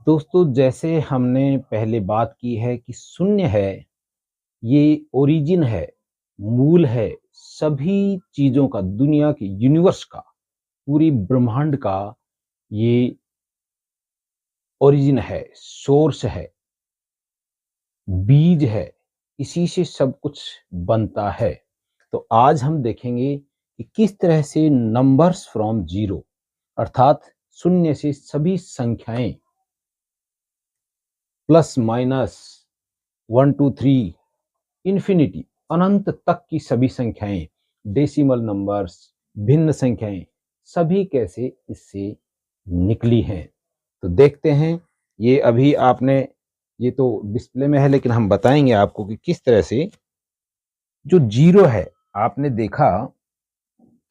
दोस्तों, जैसे हमने पहले बात की है कि शून्य है, ये ओरिजिन है, मूल है सभी चीज़ों का, दुनिया के यूनिवर्स का, पूरी ब्रह्मांड का ये ओरिजिन है, सोर्स है, बीज है, इसी से सब कुछ बनता है। तो आज हम देखेंगे कि किस तरह से नंबर्स फ्रॉम ज़ीरो अर्थात शून्य से सभी संख्याएँ प्लस माइनस 1 2 3 इन्फिनिटी अनंत तक की सभी संख्याएं, डेसिमल नंबर्स, भिन्न संख्याएं, सभी कैसे इससे निकली हैं। तो देखते हैं। ये अभी आपने, ये तो डिस्प्ले में है लेकिन हम बताएंगे आपको कि किस तरह से जो जीरो है, आपने देखा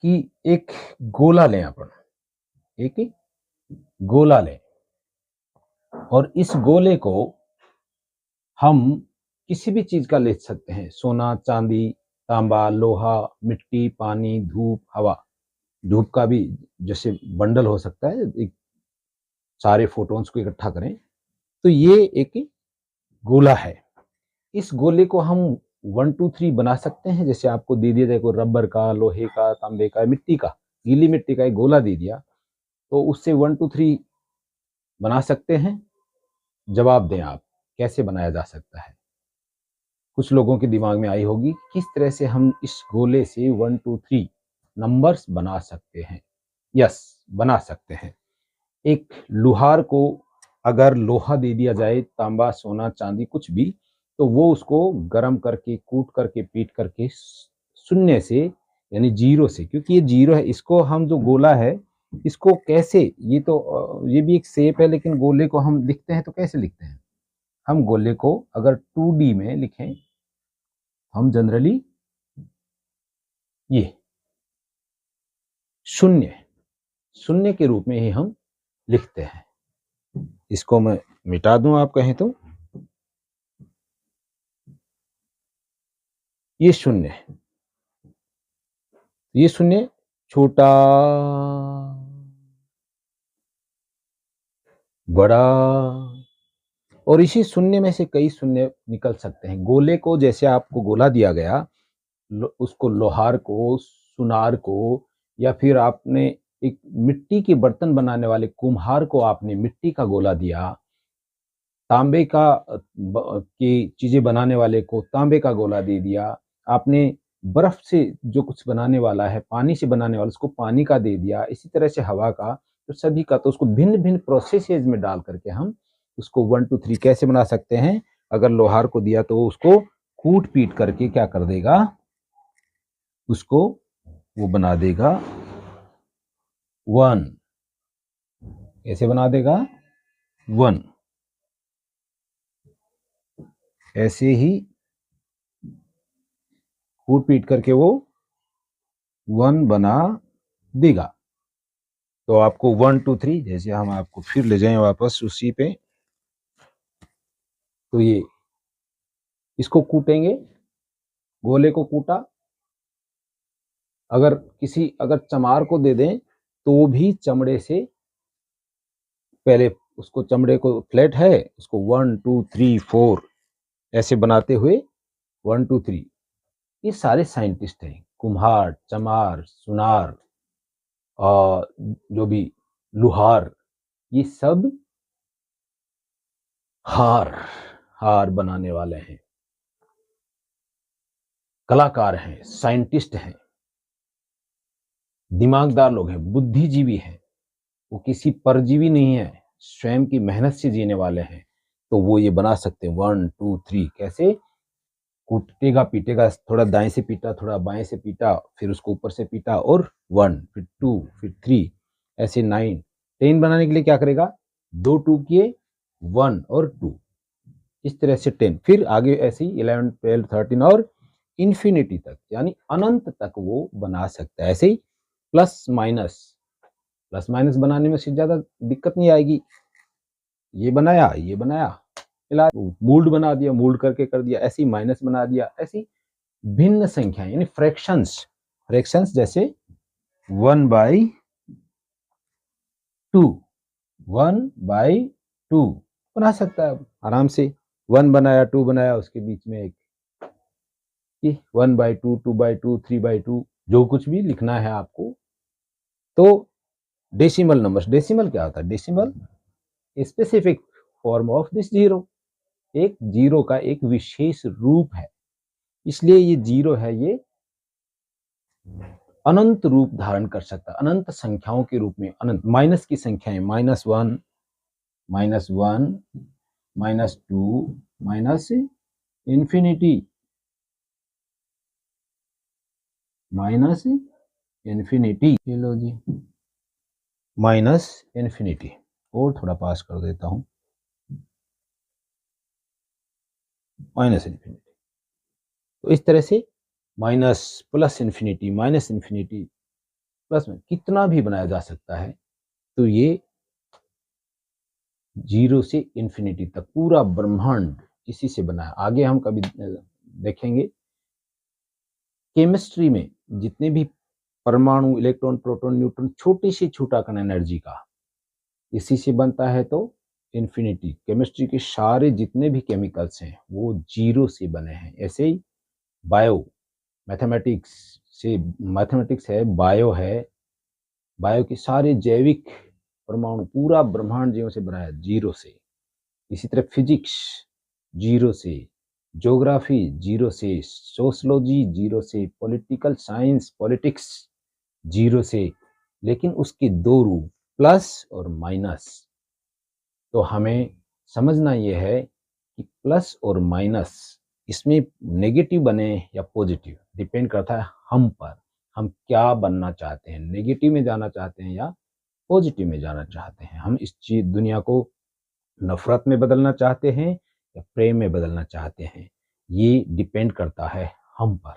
कि एक गोला लें, अपन एक गोला लें और इस गोले को हम किसी भी चीज का ले सकते हैं, सोना, चांदी, तांबा, लोहा, मिट्टी, पानी, धूप, हवा। धूप का भी जैसे बंडल हो सकता है, एक सारे फोटॉन्स को इकट्ठा करें तो ये एक गोला है। इस गोले को हम 1 2 3 बना सकते हैं। जैसे आपको दे दिया जाए कोई रबर का, लोहे का, तांबे का, मिट्टी का, गीली मिट्टी का एक गोला दे दिया तो उससे 1 2 3 बना सकते हैं। जवाब दें आप, कैसे बनाया जा सकता है। कुछ लोगों के दिमाग में आई होगी किस तरह से हम इस गोले से 1 2 3 नंबर्स बना सकते हैं। यस, बना सकते हैं। एक लोहार को अगर लोहा दे दिया जाए, तांबा, सोना, चांदी, कुछ भी, तो वो उसको गर्म करके, कूट करके, पीट करके शून्य से यानी जीरो से, क्योंकि ये जीरो है, इसको हम जो गोला है इसको कैसे, ये तो ये भी एक शेप है लेकिन गोले को हम लिखते हैं तो कैसे लिखते हैं। हम गोले को अगर 2D में लिखें, हम जनरली ये शून्य शून्य के रूप में ही हम लिखते हैं। इसको मैं मिटा दूं आप कहें तो, ये शून्य है, ये शून्य छोटा, बड़ा, और इसी शून्य में से कई शून्य निकल सकते हैं। गोले को, जैसे आपको गोला दिया गया, उसको लोहार को, सुनार को, या फिर आपने एक मिट्टी के बर्तन बनाने वाले कुम्हार को आपने मिट्टी का गोला दिया, तांबे का की चीजें बनाने वाले को तांबे का गोला दे दिया, आपने बर्फ से जो कुछ बनाने वाला है, पानी से बनाने वाला, उसको पानी का दे दिया, इसी तरह से हवा का, तो सभी का, तो उसको भिन्न भिन्न प्रोसेसेज में डाल करके हम उसको 1 2 3 कैसे बना सकते हैं। अगर लोहार को दिया तो उसको कूट पीट करके क्या कर देगा, उसको वो बना देगा 1। कैसे बना देगा, 1। ऐसे ही कूट पीट करके वो 1 बना देगा। तो आपको 1 2 3, जैसे हम आपको फिर ले जाएं वापस उसी पे, तो ये इसको कूटेंगे, गोले को कूटा, अगर चमार को दे दें तो भी चमड़े से, पहले उसको चमड़े को फ्लैट है, उसको 1 2 3 4 ऐसे बनाते हुए 1 2 3। ये सारे साइंटिस्ट हैं, कुम्हार, चमार, सुनार और जो भी लुहार, ये सब हार हार बनाने वाले हैं, कलाकार हैं, साइंटिस्ट हैं, दिमागदार लोग हैं, बुद्धिजीवी हैं। वो किसी परजीवी नहीं है, स्वयं की मेहनत से जीने वाले हैं। तो वो ये बना सकते हैं 1 2 3। कैसे, कूटेगा पीटेगा, थोड़ा दाएं से पीटा, थोड़ा बाएं से पीटा, फिर उसको ऊपर से पीटा, और 1, फिर 2, फिर 3, ऐसे 9 10 बनाने के लिए क्या करेगा, 2 2 किए, 1 और 2, इस तरह से 10, फिर आगे ऐसे ही 11 12 13 और इन्फिनिटी तक, यानी अनंत तक वो बना सकता है। ऐसे ही प्लस माइनस बनाने में से ज्यादा दिक्कत नहीं आएगी। ये बनाया, ये बनाया, मूल्ड बना दिया, मूल्ड करके कर दिया, ऐसे ही माइनस बना दिया, ऐसी भिन्न संख्याएं यानी फ्रैक्शंस जैसे 1/2, 1/2, बना सकता है आराम से। 1 बनाया, 2 बनाया, उसके बीच में एक 1/2, 2/2, 3/2, जो कुछ भी लिखना है आपको। तो डेसिमल नंबर्स, डेसिमल क्या होता है? Decimal specific form of this zero, एक जीरो का एक विशेष रूप है। इसलिए ये जीरो है, ये अनंत रूप धारण कर सकता है, अनंत संख्याओं के रूप में। अनंत माइनस की संख्याएं, -1, -1, -2, माइनस इंफिनिटी, माइनस इंफिनिटी, ये लो जी, माइनस इंफिनिटी। और थोड़ा पास कर देता हूं, माइनस इंफिनिटी। तो इस तरह से minus, plus infinity, minus infinity, plus में कितना भी बनाया जा सकता है। तो ये जीरो से इंफिनिटी तक पूरा ब्रह्मांड इसी से बना है। आगे हम कभी देखेंगे केमिस्ट्री में जितने भी परमाणु, इलेक्ट्रॉन, प्रोटॉन, न्यूट्रॉन, छोटे से छोटा कण एनर्जी का इसी से बनता है। तो इंफिनिटी, केमिस्ट्री के सारे जितने भी केमिकल्स हैं वो जीरो से बने हैं। ऐसे ही बायो, मैथमेटिक्स से, मैथमेटिक्स है, बायो है, बायो के सारे जैविक परमाणु, पूरा ब्रह्मांड जीरो से बना है, जीरो से। इसी तरह फिजिक्स जीरो से, ज्योग्राफी जीरो से, सोशलॉजी जीरो से, पॉलिटिकल साइंस, पॉलिटिक्स जीरो से। लेकिन उसके दो रूप, प्लस और माइनस। तो हमें समझना यह है कि प्लस और माइनस, इसमें नेगेटिव बने या पॉजिटिव, डिपेंड करता है हम पर, हम क्या बनना चाहते हैं, नेगेटिव में जाना चाहते हैं या पॉजिटिव में जाना चाहते हैं। हम इस चीज दुनिया को नफरत में बदलना चाहते हैं या प्रेम में बदलना चाहते हैं, ये डिपेंड करता है हम पर।